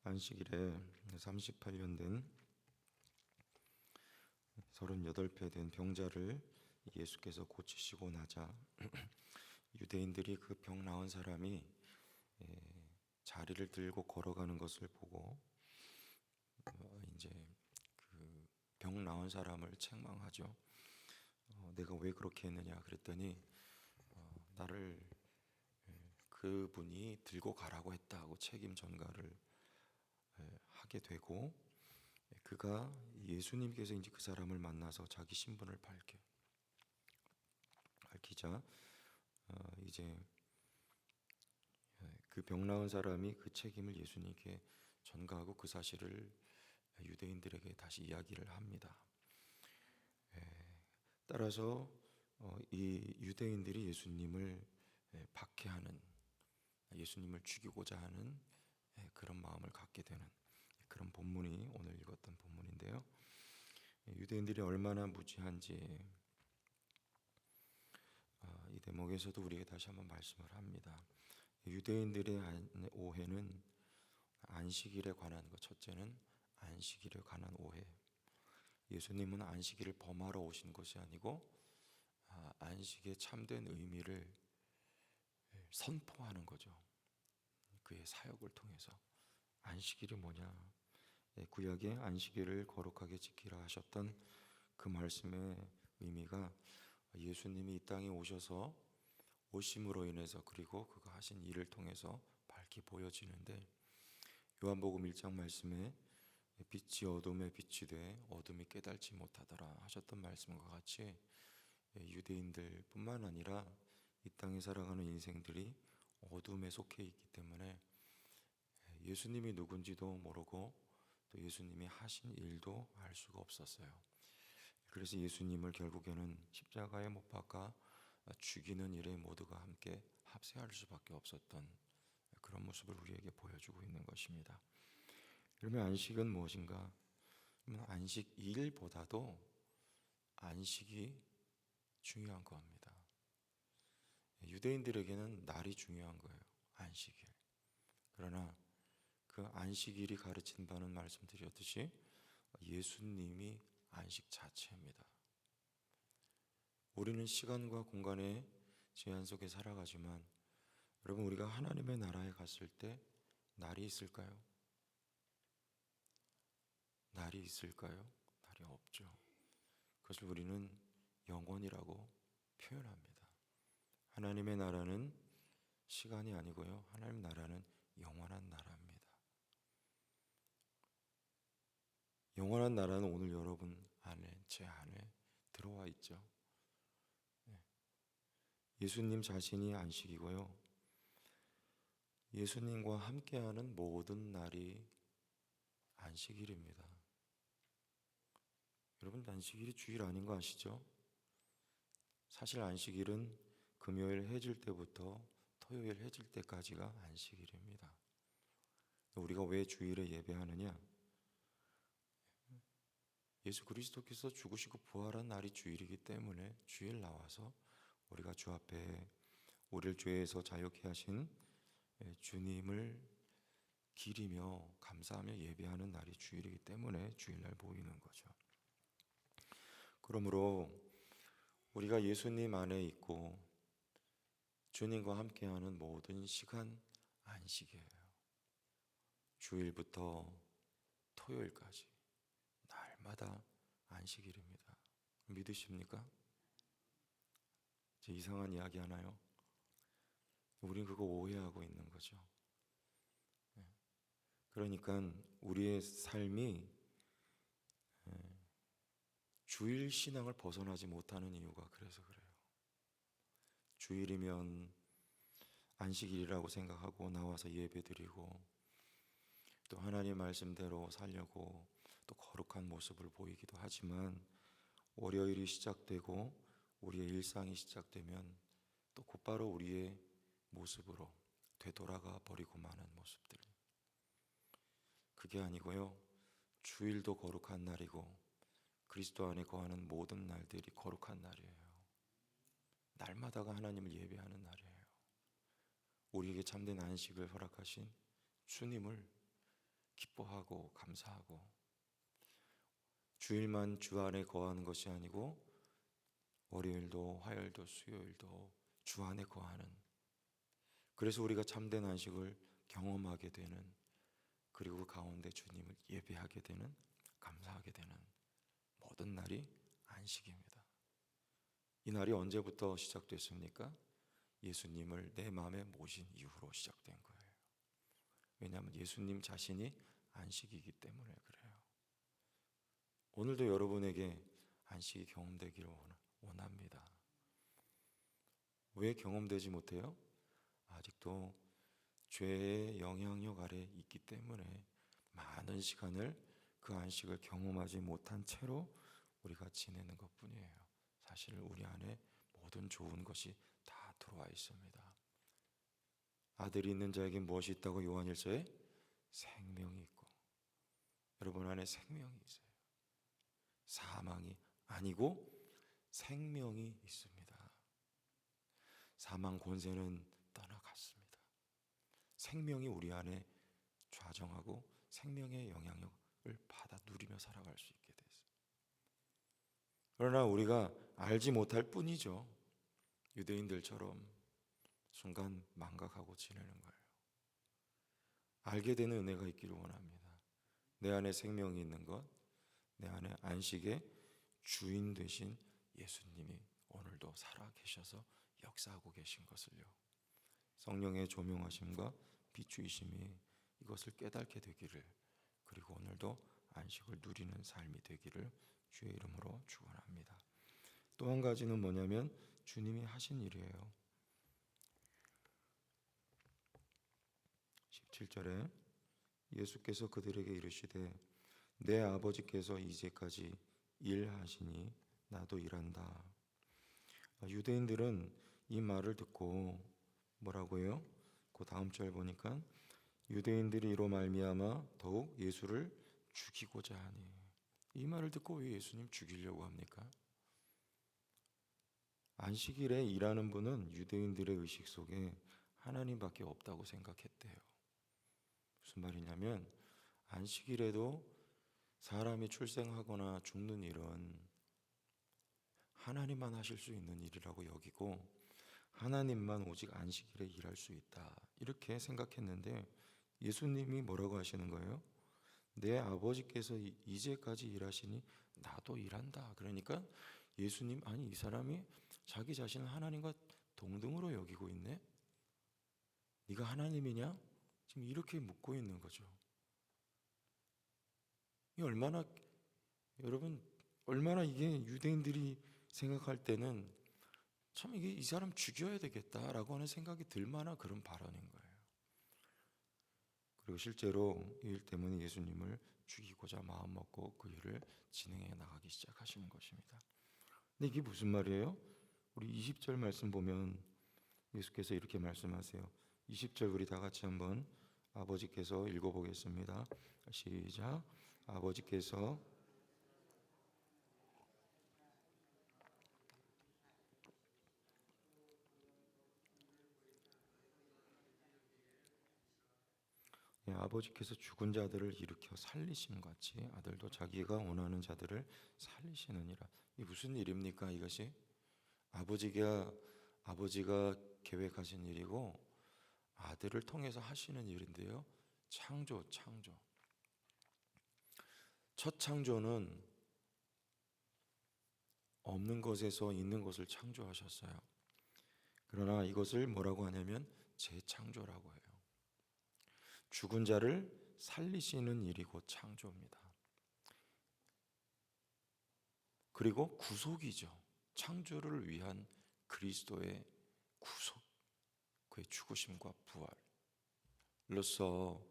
안식일에 38년 된 38배 된 병자를 예수께서 고치시고 나자 유대인들이 그 병 나은 사람이 자리를 들고 걸어가는 것을 보고 이제 그 병 나은 사람을 책망하죠. 내가 왜 그렇게 했느냐 그랬더니 나를 그분이 들고 가라고 했다고 책임 전가를 하게 되고, 그가 예수님께서 이제 그 사람을 만나서 자기 신분을 밝히자 이제 그 병 나은 사람이 그 책임을 예수님께 전가하고 그 사실을 유대인들에게 다시 이야기를 합니다. 따라서 이 유대인들이 예수님을 박해하는, 예수님을 죽이고자 하는 그런 마음을 갖게 되는 그런 본문이 오늘 읽었던 본문인데요. 유대인들이 얼마나 무지한지 이 대목에서도 우리에게 다시 한번 말씀을 합니다. 유대인들의 오해는 안식일에 관한 것, 첫째는 안식일에 관한 오해. 예수님은 안식일을 범하러 오신 것이 아니고 안식의 참된 의미를 선포하는 거죠. 그의 사역을 통해서. 안식일이 뭐냐? 구약의 안식일을 거룩하게 지키라 하셨던 그 말씀의 의미가 예수님이 이 땅에 오셔서 오심으로 인해서, 그리고 그가 하신 일을 통해서 밝히 보여지는데, 요한복음 1장 말씀에 빛이 어둠에 빛이 돼 어둠이 깨달지 못하더라 하셨던 말씀과 같이 유대인들 뿐만 아니라 이 땅에 살아가는 인생들이 어둠에 속해 있기 때문에 예수님이 누군지도 모르고 또 예수님이 하신 일도 알 수가 없었어요. 그래서 예수님을 결국에는 십자가에 못 박아 죽이는 일에 모두가 함께 합세할 수밖에 없었던 그런 모습을 우리에게 보여주고 있는 것입니다. 그러면 안식은 무엇인가? 그러면 안식일보다도 안식이 중요한 겁니다. 유대인들에게는 날이 중요한 거예요. 안식일. 그러나 그 안식일이 가르친 바는 말씀드렸듯이 예수님이 안식 자체입니다. 우리는 시간과 공간의 제한 속에 살아가지만, 여러분, 우리가 하나님의 나라에 갔을 때 날이 있을까요? 날이 있을까요? 날이 없죠. 그것을 우리는 영원이라고 표현합니다. 하나님의 나라는 시간이 아니고요, 하나님 나라는 영원한 나라입니다. 영원한 나라는 오늘 여러분 안에, 제 안에 들어와 있죠. 예수님 자신이 안식이고요, 예수님과 함께하는 모든 날이 안식일입니다. 여러분, 안식일이 주일 아닌 거 아시죠? 사실 안식일은 금요일 해질 때부터 토요일 해질 때까지가 안식일입니다. 우리가 왜 주일에 예배하느냐? 예수 그리스도께서 죽으시고 부활한 날이 주일이기 때문에 주일 나와서 우리가 주 앞에 우리를 죄에서 자유케 하신 주님을 기리며 감사하며 예배하는 날이 주일이기 때문에 주일날 모이는 거죠. 그러므로 우리가 예수님 안에 있고 주님과 함께하는 모든 시간 안식이에요. 주일부터 토요일까지 날마다 안식일입니다. 믿으십니까? 제 이상한 이야기 하나요? 우린 그거 오해하고 있는 거죠. 그러니까 우리의 삶이 주일 신앙을 벗어나지 못하는 이유가 그래서 그래요. 주일이면 안식일이라고 생각하고 나와서 예배드리고 또 하나님 말씀대로 살려고 또 거룩한 모습을 보이기도 하지만, 월요일이 시작되고 우리의 일상이 시작되면 또 곧바로 우리의 모습으로 되돌아가 버리고 마는 모습들. 그게 아니고요, 주일도 거룩한 날이고 그리스도 안에 거하는 모든 날들이 거룩한 날이에요. 날마다가 하나님을 예배하는 날이에요. 우리에게 참된 안식을 허락하신 주님을 기뻐하고 감사하고, 주일만 주 안에 거하는 것이 아니고 월요일도 화요일도 수요일도 주 안에 거하는, 그래서 우리가 참된 안식을 경험하게 되는, 그리고 그 가운데 주님을 예배하게 되는, 감사하게 되는 모든 날이 안식입니다. 이 날이 언제부터 시작됐습니까? 예수님을 내 마음에 모신 이후로 시작된 거예요. 왜냐하면 예수님 자신이 안식이기 때문에 그래요. 오늘도 여러분에게 안식이 경험되기를 원합니다. 왜 경험되지 못해요? 아직도 죄의 영향력 아래 있기 때문에 많은 시간을 그 안식을 경험하지 못한 채로 우리가 지내는 것뿐이에요. 사실 우리 안에 모든 좋은 것이 다 들어와 있습니다. 아들이 있는 자에게 무엇이 있다고 요한일서에? 생명이 있고, 여러분 안에 생명이 있어요. 사망이 아니고 생명이 있습니다. 사망 권세는 떠나갔습니다. 생명이 우리 안에 좌정하고 생명의 영향력을 받아 누리며 살아갈 수 있게 됐어요. 그러나 우리가 알지 못할 뿐이죠. 유대인들처럼 순간 망각하고 지내는 거예요. 알게 되는 은혜가 있기를 원합니다. 내 안에 생명이 있는 것, 내 안에 안식의 주인 되신 예수님이 오늘도 살아 계셔서 역사하고 계신 것을요, 성령의 조명하심과 비추이심이 이것을 깨닫게 되기를, 그리고 오늘도 안식을 누리는 삶이 되기를 주의 이름으로 축원합니다. 또 한 가지는 뭐냐면 주님이 하신 일이에요. 17절에 예수께서 그들에게 이르시되 내 아버지께서 이제까지 일하시니 나도 일한다. 유대인들은 이 말을 듣고 뭐라고 해요? 그 다음 절 보니까 유대인들이 이로 말미암아 더욱 예수를 죽이고자 하니. 이 말을 듣고 왜 예수님 죽이려고 합니까? 안식일에 일하는 분은 유대인들의 의식 속에 하나님밖에 없다고 생각했대요. 무슨 말이냐면 안식일에도 사람이 출생하거나 죽는 일은 하나님만 하실 수 있는 일이라고 여기고, 하나님만 오직 안식일에 일할 수 있다, 이렇게 생각했는데 예수님이 뭐라고 하시는 거예요? 내 아버지께서 이제까지 일하시니 나도 일한다. 그러니까 예수님, 아니 이 사람이 자기 자신을 하나님과 동등으로 여기고 있네? 네가 하나님이냐? 지금 이렇게 묻고 있는 거죠. 이 얼마나, 여러분, 얼마나 이게 유대인들이 생각할 때는 참 이게 이 사람 죽여야 되겠다라고 하는 생각이 들 만한 그런 발언인 거예요. 그리고 실제로 이 일 때문에 예수님을 죽이고자 마음먹고 그 일을 진행해 나가기 시작하시는 것입니다. 근데 이게 무슨 말이에요? 우리 20절 말씀 보면 예수께서 이렇게 말씀하세요. 20절 우리 다 같이 한번 아버지께서 읽어보겠습니다. 시작. 아버지께서 아버지께서 죽은 자들을 일으켜 살리심 같이 아들도 자기가 원하는 자들을 살리시느니라. 이 무슨 일입니까? 이것이 아버지가 계획하신 일이고 아들을 통해서 하시는 일인데요, 창조. 첫 창조는 없는 것에서 있는 것을 창조하셨어요. 그러나 이것을 뭐라고 하냐면 재창조라고 해요. 죽은 자를 살리시는 일이 곧 창조입니다. 그리고 구속이죠. 창조를 위한 그리스도의 구속, 그의 죽으심과 부활로서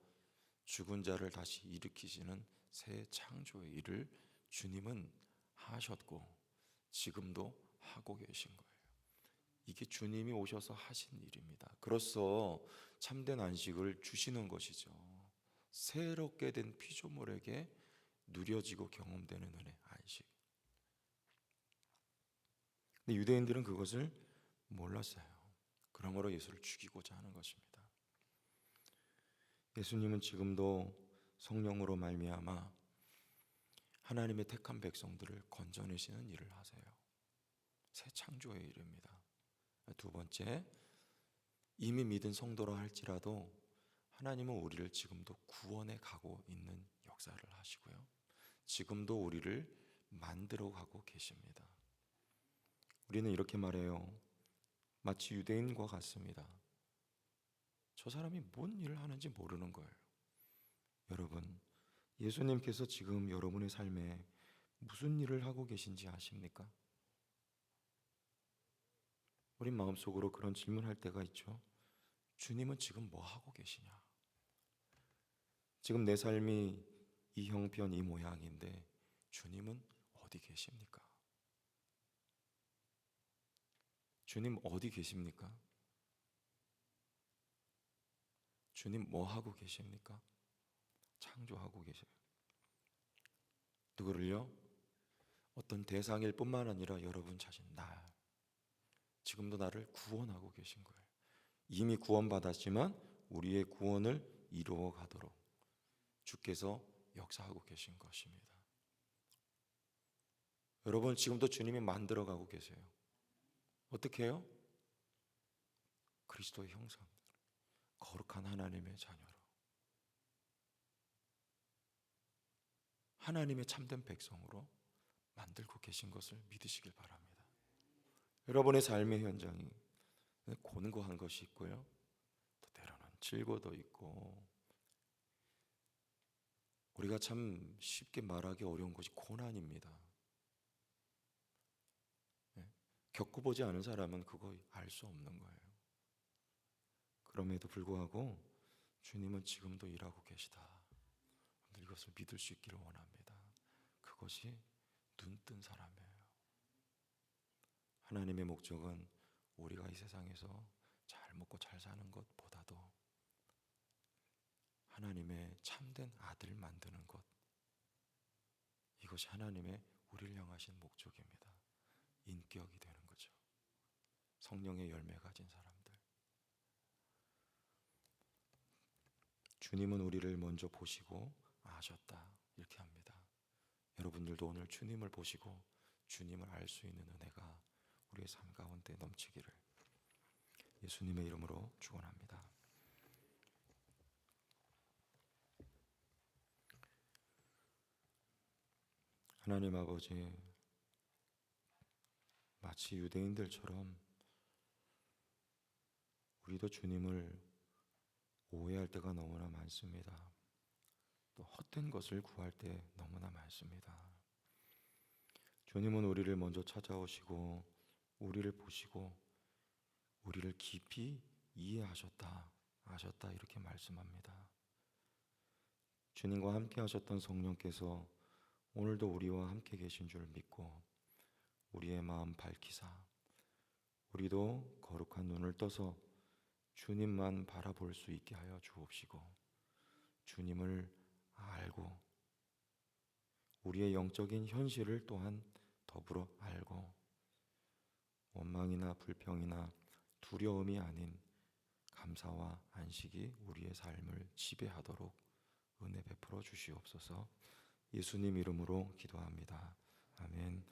죽은 자를 다시 일으키시는 새 창조의 일을 주님은 하셨고 지금도 하고 계신 거예요. 이게 주님이 오셔서 하신 일입니다. 그로써 참된 안식을 주시는 것이죠. 새롭게 된 피조물에게 누려지고 경험되는 은혜, 안식. 근데 유대인들은 그것을 몰랐어요. 그러므로 예수를 죽이고자 하는 것입니다. 예수님은 지금도 성령으로 말미암아 하나님의 택한 백성들을 건져내시는 일을 하세요. 새 창조의 일입니다. 두 번째, 이미 믿은 성도라 할지라도 하나님은 우리를 지금도 구원해 가고 있는 역사를 하시고요, 지금도 우리를 만들어 가고 계십니다. 우리는 이렇게 말해요. 마치 유대인과 같습니다. 저 사람이 뭔 일을 하는지 모르는 거예요. 여러분, 예수님께서 지금 여러분의 삶에 무슨 일을 하고 계신지 아십니까? 우리 마음속으로 그런 질문할 때가 있죠. 주님은 지금 뭐 하고 계시냐? 지금 내 삶이 이 형편 이 모양인데 주님은 어디 계십니까? 주님 어디 계십니까? 주님 뭐 하고 계십니까? 창조하고 계세요. 누구를요? 어떤 대상일 뿐만 아니라 여러분 자신, 지금도 나를 구원하고 계신 거예요. 이미 구원받았지만 우리의 구원을 이루어 가도록 주께서 역사하고 계신 것입니다. 여러분, 지금도 주님이 만들어 가고 계세요. 어떻게 해요? 그리스도의 형상, 거룩한 하나님의 자녀로, 하나님의 참된 백성으로 만들고 계신 것을 믿으시길 바랍니다. 여러분의 삶의 현장이 곤고한 것이 있고요, 또 때로는 질고도 있고, 우리가 참 쉽게 말하기 어려운 것이 고난입니다. 겪어보지 않은 사람은 그거 알 수 없는 거예요. 그럼에도 불구하고 주님은 지금도 일하고 계시다. 이것을 믿을 수 있기를 원합니다. 그것이 눈뜬 사람이에요. 하나님의 목적은 우리가 이 세상에서 잘 먹고 잘 사는 것보다도 하나님의 참된 아들 만드는 것, 이것이 하나님의 우리를 향하신 목적입니다. 인격이 되는 거죠. 성령의 열매 가진 사람들. 주님은 우리를 먼저 보시고 아셨다, 이렇게 합니다. 여러분들도 오늘 주님을 보시고 주님을 알 수 있는 은혜가 우리의 삶 가운데 넘치기를 예수님의 이름으로 축원합니다. 하나님 아버지, 마치 유대인들처럼 우리도 주님을 오해할 때가 너무나 많습니다. 또 헛된 것을 구할 때 너무나 많습니다. 주님은 우리를 먼저 찾아오시고 우리를 보시고 우리를 깊이 이해하셨다, 아셨다, 이렇게 말씀합니다. 주님과 함께 하셨던 성령께서 오늘도 우리와 함께 계신 줄 믿고 우리의 마음 밝히사 우리도 거룩한 눈을 떠서 주님만 바라볼 수 있게 하여 주옵시고, 주님을 알고 우리의 영적인 현실을 또한 더불어 알고 원망이나 불평이나 두려움이 아닌 감사와 안식이 우리의 삶을 지배하도록 은혜 베풀어 주시옵소서. 예수님 이름으로 기도합니다. 아멘.